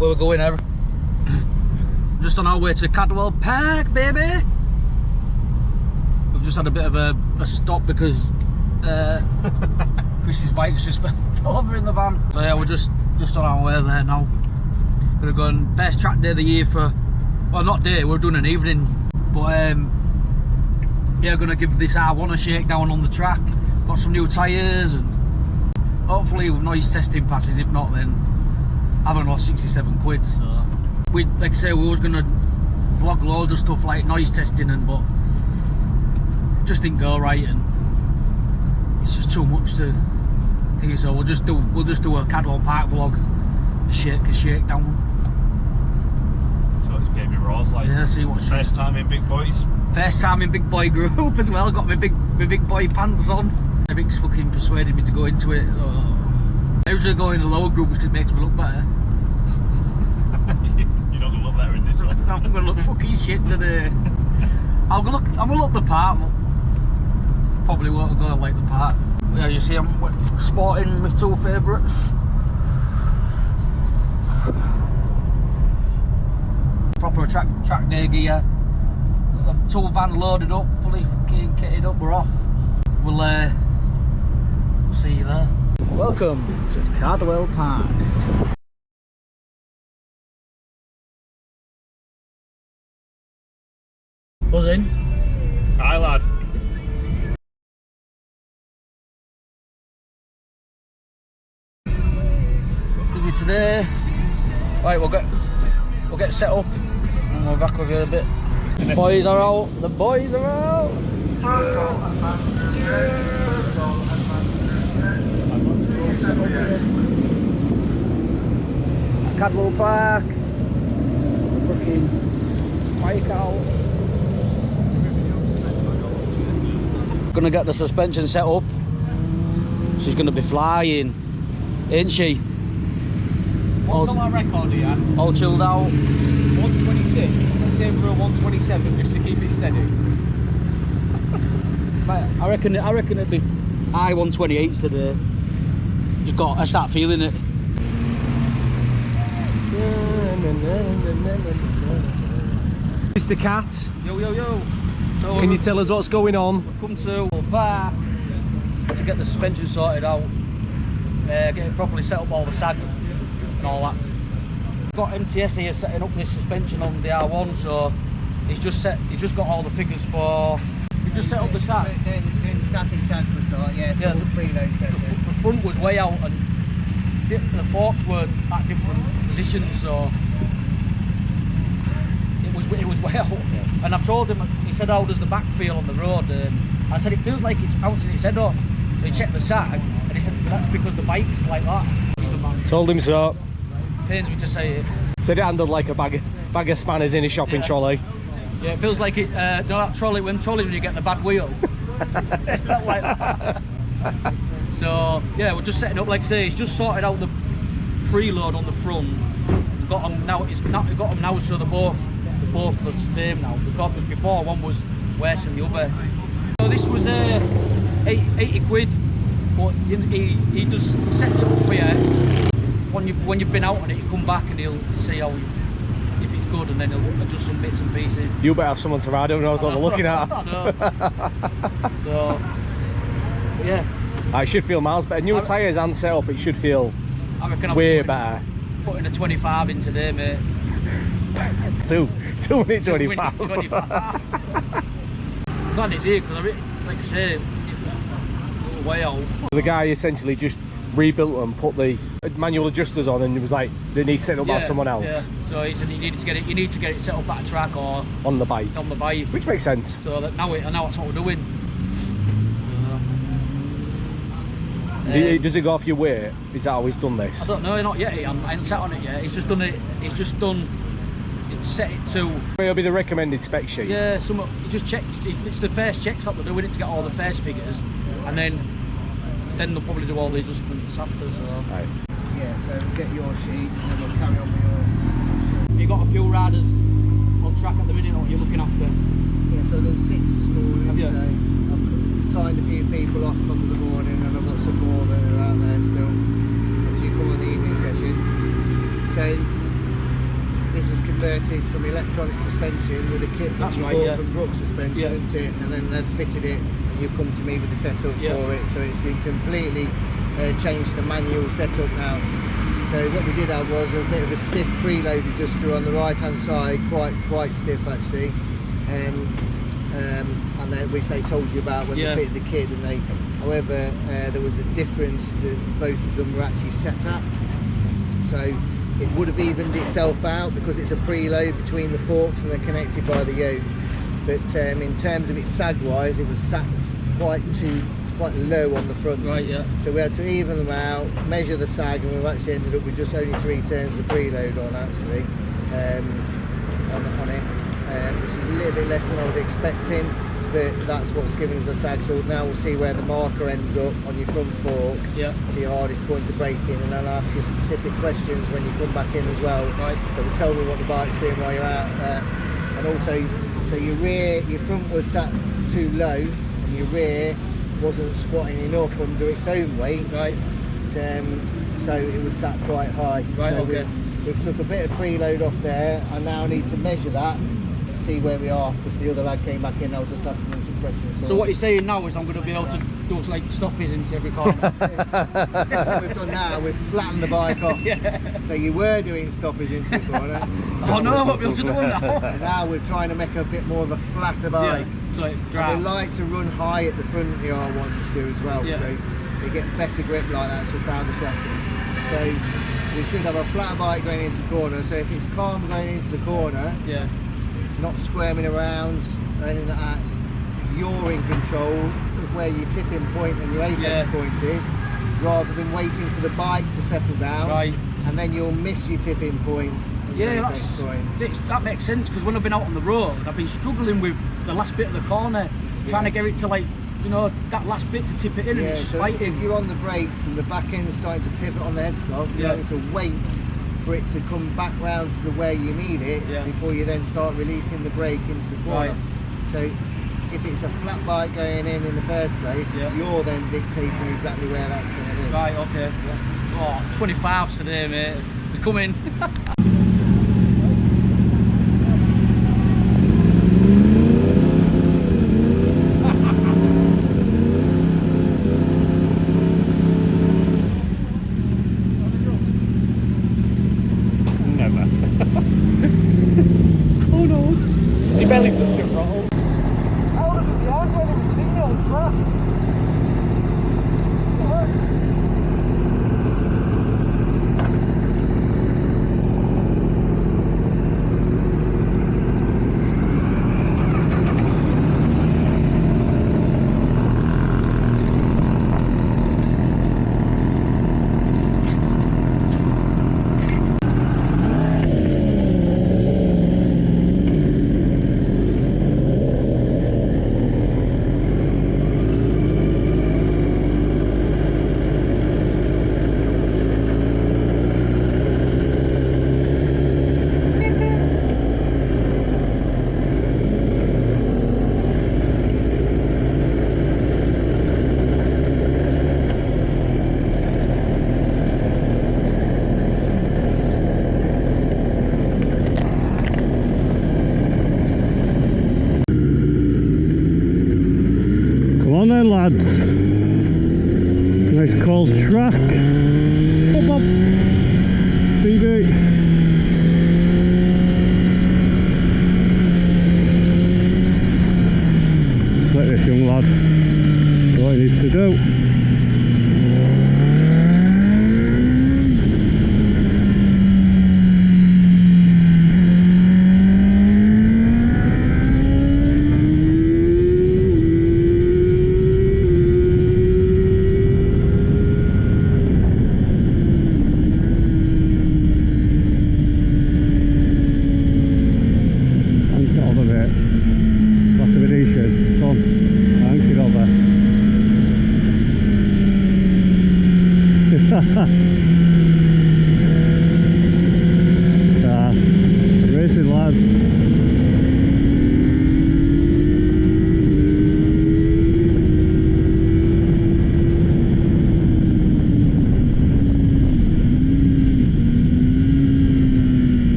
where we're going here. Just on our way to Cadwell Park, baby. We've just had a bit of a stop because Chris's bike's just fell over in the van. So yeah, we're just on our way there now. Gonna go on best track day of the year for, well, not day, we're doing an evening, but yeah, gonna give this R1 a shakedown on the track. Got some new tyres and hopefully with noise testing passes. If not, then I haven't lost 67 quid. So we, like I say, we was gonna vlog loads of stuff like noise testing, and but it just didn't go right, and it's just too much to think. So we'll just do a Cadwell Park vlog, a shakedown. So it's baby Rose, like, yeah, see what first time in big boys. First time in big boy group as well. Got my big boy pants on. Eric's fucking persuaded me to go into it. I usually go in the lower group because it makes me look better. You're not gonna look better in this one. I'm gonna look fucking shit today. I'm gonna look the part, but probably won't go like the part. Yeah, you see, I'm sporting my two favourites. Proper track day gear. The two vans loaded up, fully fucking kitted up. We're off. We'll see you there. Welcome to Cadwell Park. Buzz in. Hi, lad. Busy today. Right, we'll get set up and we're back with you in a bit. The boys are out. The boys are out. Cadwell Park. Fucking bike out. Gonna get the suspension set up. She's gonna be flying, ain't she? What's on that record here? All chilled out. 126. Let's aim for a 127 just to keep it steady. I reckon it'd be I-128s today. I start feeling it. Mr. Cat. Yo. So Can you tell us what's going on? We've come to Park to get the suspension sorted out, get it properly set up, all the sag and all that. We've got MTS here setting up this suspension on the R1, so he's just got all the figures for. We just set up the sag. Doing the static sag for a start, yeah. Yeah, the front was way out and the forks were at different positions, so it was way out. Yeah. And I've told him, he said, how does the back feel on the road? I said, it feels like it's bouncing its head off. So he checked the sag and he said, that's because the bike's like that. Told him so. Pains me to say it. Said it handled like a bag of spanners in a shopping trolley. Yeah, it feels like it, that trolley, when you get the bad wheel. It felt like that. So, yeah, we're just setting up, like I say, he's just sorted out the preload on the front. Got them now, got them now so they're both the same now. Because before one was worse than the other. So this was 80 quid, but he just sets it up for you. When you've been out on it, you come back and he'll see how if it's good, and then he'll adjust some bits and pieces. You better have someone to ride, who knows what they're looking at. I know. So yeah. I should feel miles better. Newer tyres and set up, it should feel way better. Putting a 25 in today, mate. Two minute 25. Glad it's here because, like I say, it was way out. The guy essentially just rebuilt them, put the manual adjusters on, and it was like they need set up by someone else. Yeah. So he said you need to get it set up at a track or on the bike. Which makes sense. So that now that's what we're doing. Does it go off your weight? Is that how he's done this? I don't know, not yet. I haven't sat on it yet. He's just done it. He's set it to. It'll be the recommended spec sheet. Yeah, he just checks. It's the first checks that they're doing it to get all the first figures, and then they'll probably do all the adjustments after. So. Right. Yeah, so get your sheet and then we'll carry on with yours. You got a few riders on track at the minute, what you're looking after? Yeah, so there's 6 this morning. Have you? So I've signed a few people off from the morning, and I've got some more that are out there still. As you come on the evening session. So this is converted from electronic suspension with a kit That's you right, bought yeah. from Brooks Suspension, Yeah. isn't it? And then they've fitted it, and you've come to me with the setup Yeah. for it. So it's completely changed the manual setup now. So what we did have was a bit of a stiff preload adjuster on the right hand side, quite stiff actually, and then, which they told you about when Yeah. they fitted the kit. And they, however, there was a difference that both of them were actually set at. So it would have evened itself out because it's a preload between the forks and they're connected by the yoke. But in terms of its sag wise, it was sat quite low on the front. Right, yeah. So we had to even them out, measure the sag, and we've actually ended up with just only 3 turns of preload on actually on it, which is a little bit less than I was expecting. But that's what's given us a sag. So now we'll see where the marker ends up on your front fork. Yeah. To your hardest point to brake in, and I'll ask you specific questions when you come back in as well. Right. So will tell me what the bike's doing while you're out there. And also, so your front was sat too low, and your rear wasn't squatting enough under its own weight. Right. So it was sat quite high. Right, So okay. we've took a bit of preload off there. I now need to measure that, see where we are, because the other lad came back in. I was just asking him some questions. So what you're saying now is I'm going to be able to do like stoppies into every corner. What we've done now, we've flattened the bike off. Yeah. So you were doing stoppies into the corner. Oh no, I won't be able to do one now. And now we're trying to make a bit more of a flatter bike. Yeah. So it And they drives. like to run high at the front, the R1s do as well. Yeah. So they get better grip like that. It's just how the chassis. So we should have a flatter bike going into the corner. So if it's calm going into the corner, Yeah. not squirming around or anything like that, you're in control of where your tipping point and your apex Yeah. point is, rather than waiting for the bike to settle down. Right. And then you'll miss your tipping point. and your Yeah, apex point. that makes sense, because when I've been out on the road, I've been struggling with the last bit of the corner, trying to get it to, like, you know, that last bit to tip it in, and Yeah, it's just so fighting. if you're on the brakes and the back end's starting to pivot on the headstock, you're Yeah. having to wait for it to come back round to the way you need it Yeah. before you then start releasing the brake into the corner. Right. So if it's a flat bike going in the first place, Yeah. you're then dictating exactly where that's going to be. Right, okay. Oh, 25 today, mate. It's coming. Never. Oh no. He barely touched the throttle. How does it behind when it was signalled fast?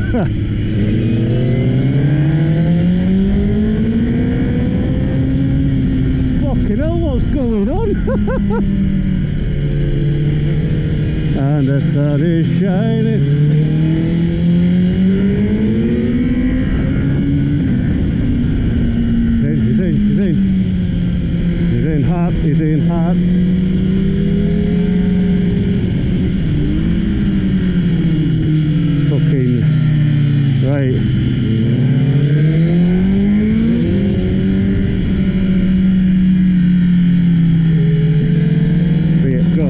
Fucking hell, what's going on? And the sun is shining. He's in hot, he's in hot. Fucking right. There, go.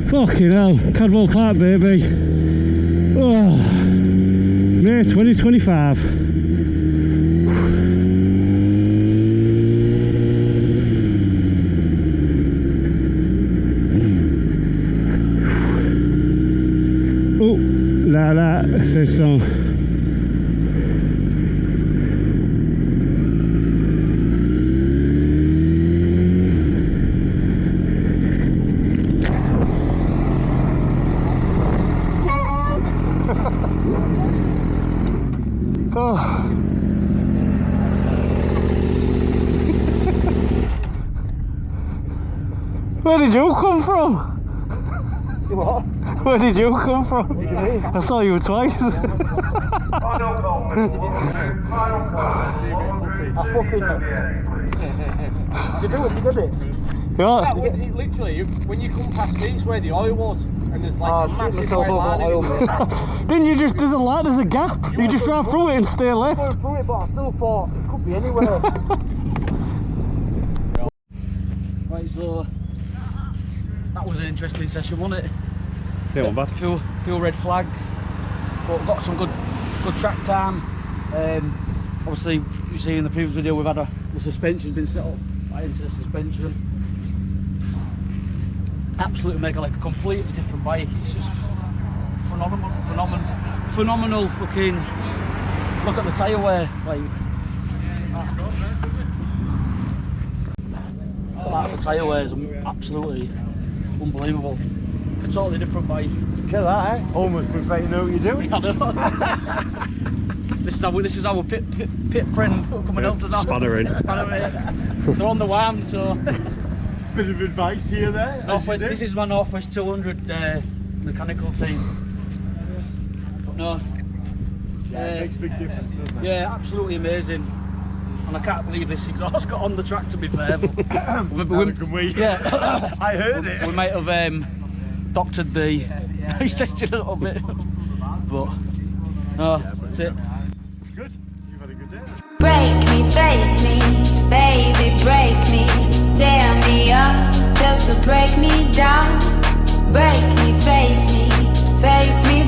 Fucking hell, Cadwell Park, baby. Oh, May 2025. Oh, la la, c'est son. Where did you come from? What? Where did you come from? What do you mean? I saw you twice. I fucking... You did it? Yeah. Literally, when you come past me, it's where the oil was, and there's like a massive white line in it. Didn't you just, there's a gap. You just ran through it and stay left. I went through it, but I still thought it could be anywhere. Right, so that was an interesting session, wasn't it? Yeah, not bad. Few red flags, but got some good track time. Obviously, you see in the previous video, we've had the suspension's been set up by MTS Suspension. Absolutely make it like a completely different bike. It's just phenomenal fucking. Look at the tyre wear, like. That for tyre wear is absolutely unbelievable. A totally different bike. Look at that, eh? Almost looks like you know what you're doing. I know. This is our pit friend coming up to that. Spattering. They're on the WAM, so. Bit of advice here, there. This is my Northwest 200 mechanical team. But no. Yeah, it makes a big difference, doesn't it? Yeah, absolutely amazing. And I can't believe this exhaust got on the track, to be fair. But Can we? Yeah. I heard it. We might have doctored the he's tested a little bit. But no, that's it. Good. You've had a good day. Break me, face me, baby, break me. Tear me up just to break me down. Break me, face me,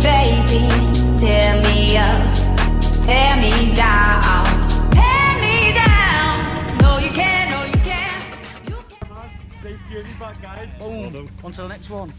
baby. Tear me up, tear me down. Tear me down. No, you can't, no, you can't. Safe journey back, guys. Boom. On to the next one.